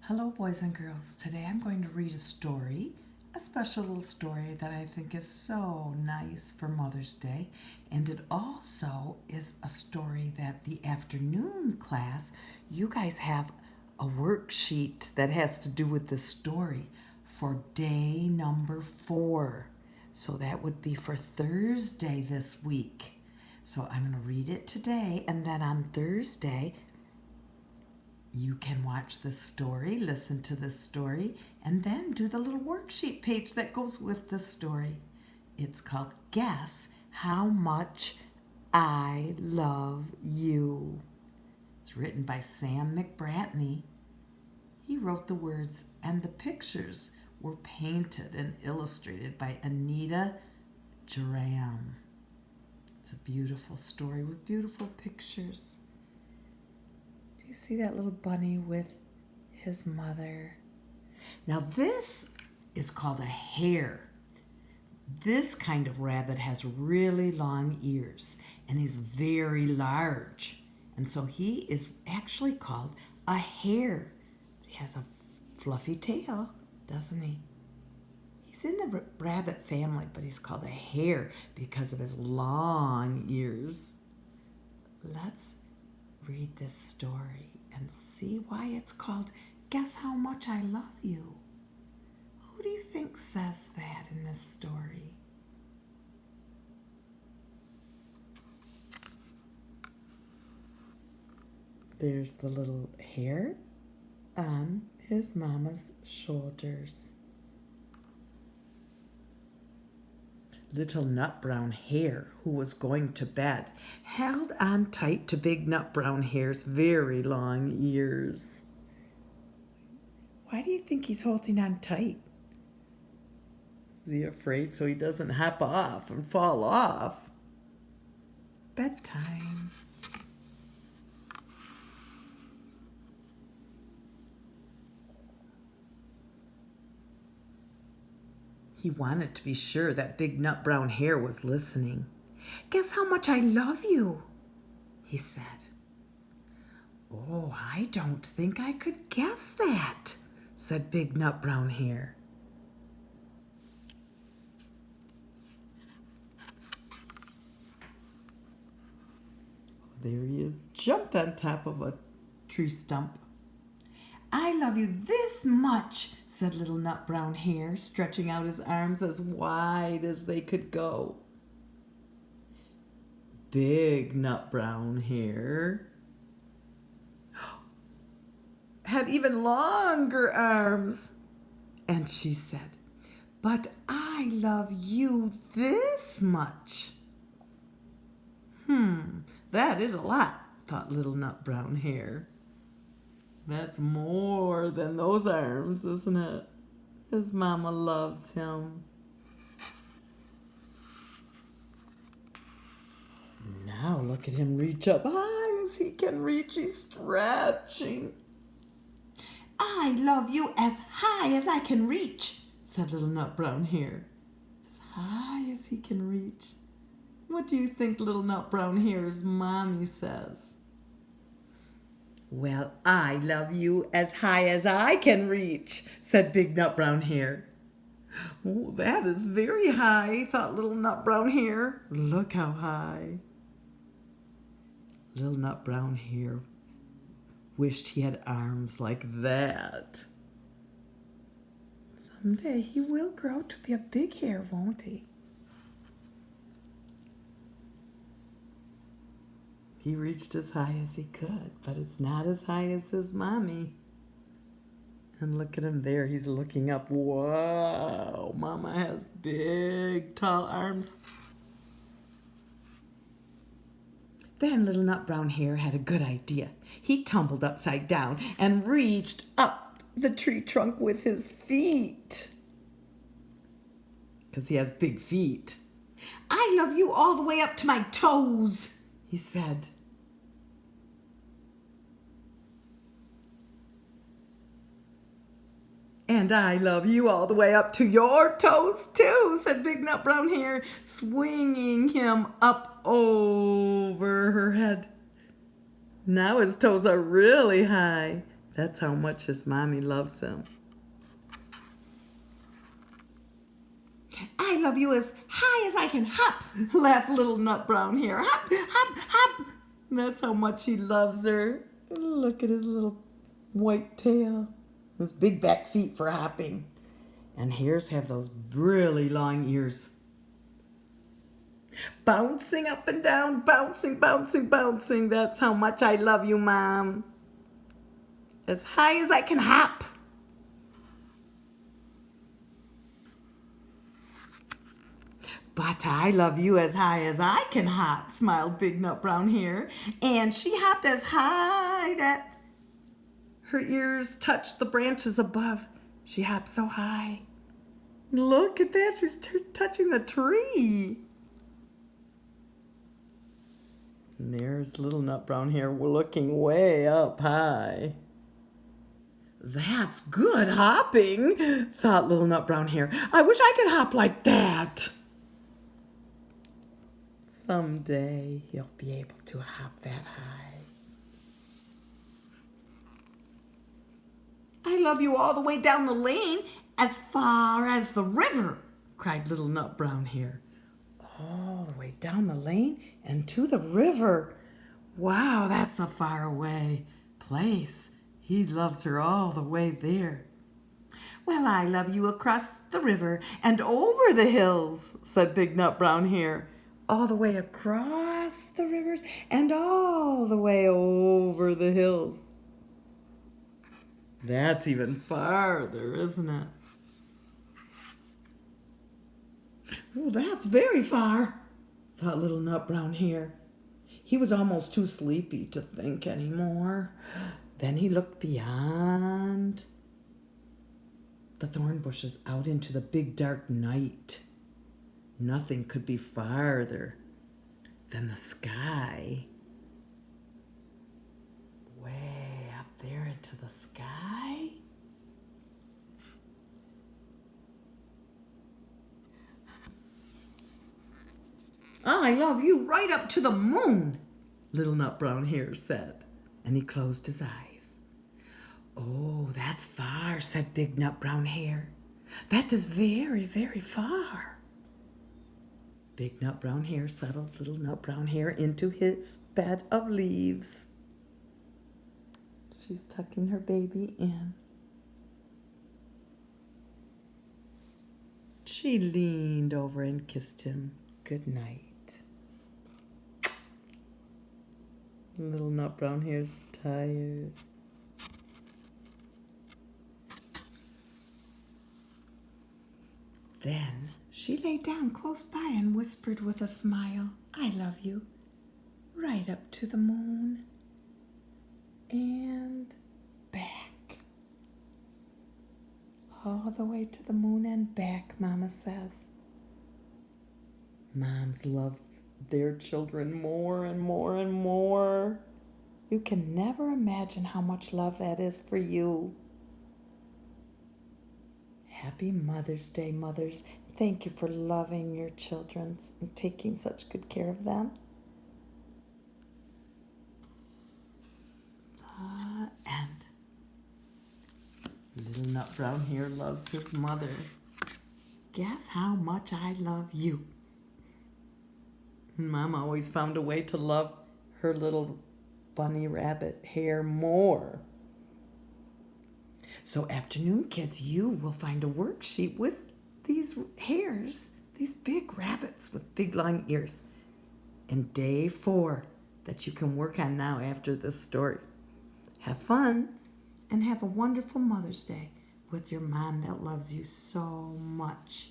Hello, boys and girls. Today I'm going to read a story, a special little story that I think is so nice for Mother's Day. And it also is a story that the afternoon class, you guys have a worksheet that has to do with the story for day number 4. So that would be for Thursday this week. So I'm going to read it today, and then on Thursday, you can watch this story, listen to this story, and then do the little worksheet page that goes with the story. It's called Guess How Much I Love You. It's written by Sam McBratney. He wrote the words, and the pictures were painted and illustrated by Anita Jerram. It's a beautiful story with beautiful pictures. Do you see that little bunny with his mother? Now this is called a hare. This kind of rabbit has really long ears and he's very large. And so he is actually called a hare. He has a fluffy tail, doesn't he? He's in the rabbit family, but he's called a hare because of his long ears. Let's read this story and see why it's called Guess How Much I Love You. Who do you think says that in this story? There's the little hare on his mama's shoulders. Little Nut Brown Hare, who was going to bed, held on tight to Big Nut Brown Hare's very long ears. Why do you think he's holding on tight? Is he afraid so he doesn't hop off and fall off? Bedtime. He wanted to be sure that Big Nut Brown Hare was listening. Guess how much I love you, he said. Oh, I don't think I could guess that, said Big Nut Brown Hare. There he is, jumped on top of a tree stump. I love you this much, said Little Nut Brown Hare, stretching out his arms as wide as they could go. Big Nut Brown Hare had even longer arms. And she said, but I love you this much. That is a lot, thought Little Nut Brown Hare. That's more than those arms, isn't it? His mama loves him. Now look at him reach up high as he can reach. He's stretching. I love you as high as I can reach, said Little Nut Brown Hare. As high as he can reach. What do you think Little Nut Brown Hare's mommy says? Well, I love you as high as I can reach, said Big Nut Brown Hare. Oh, that is very high, thought Little Nut Brown Hare. Look how high. Little Nut Brown Hare wished he had arms like that. Someday he will grow to be a big hare, won't he? He reached as high as he could, but it's not as high as his mommy. And look at him there. He's looking up. Whoa, Mama has big, tall arms. Then Little Nut Brown Hare had a good idea. He tumbled upside down and reached up the tree trunk with his feet. Because he has big feet. I love you all the way up to my toes, he said. And I love you all the way up to your toes too, said Big Nut Brown Hare, swinging him up over her head. Now his toes are really high. That's how much his mommy loves him. I love you as high as I can hop, laughed little Nut Brown Hare. Hop, hop, hop. That's how much he loves her. Look at his little white tail. Those big back feet for hopping. And hares have those really long ears. Bouncing up and down, bouncing, bouncing, bouncing. That's how much I love you, Mom. As high as I can hop. But I love you as high as I can hop, smiled Big Nut Brown Hare. And she hopped as high that her ears touched the branches above. She hopped so high. Look at that, she's touching the tree. And there's little Nut Brown Hare looking way up high. That's good hopping, thought little Nut Brown Hare. I wish I could hop like that. Someday he'll be able to hop that high. I love you all the way down the lane as far as the river, cried little Nut Brown Hare. All the way down the lane and to the river. Wow, that's a far away place. He loves her all the way there. Well, I love you across the river and over the hills, said Big Nut Brown Hare. All the way across the rivers and all the way over the hills. That's even farther, isn't it? Oh, that's very far, thought little Nut Brown Hare. He was almost too sleepy to think anymore. Then he looked beyond the thorn bushes out into the big dark night. Nothing could be farther than the sky. Way up there into the sky. I love you right up to the moon, little Nut Brown Hare said, and he closed his eyes. Oh, that's far, said Big Nut Brown Hare. That is very, very far. Big Nut Brown Hare settled little Nut Brown Hare into his bed of leaves. She's tucking her baby in. She leaned over and kissed him good night. Little Nut Brown Hare's tired. Then she lay down close by and whispered with a smile, I love you, right up to the moon and back. All the way to the moon and back, Mama says. Moms love their children more and more and more. You can never imagine how much love that is for you. Happy Mother's Day, mothers. Thank you for loving your children and taking such good care of them. And little Nut Brown Hare loves his mother. Guess how much I love you. Mom always found a way to love her little bunny rabbit Hare more. So afternoon, kids, you will find a worksheet with these hares, these big rabbits with big long ears. And day 4 that you can work on now after this story. Have fun and have a wonderful Mother's Day with your mom that loves you so much.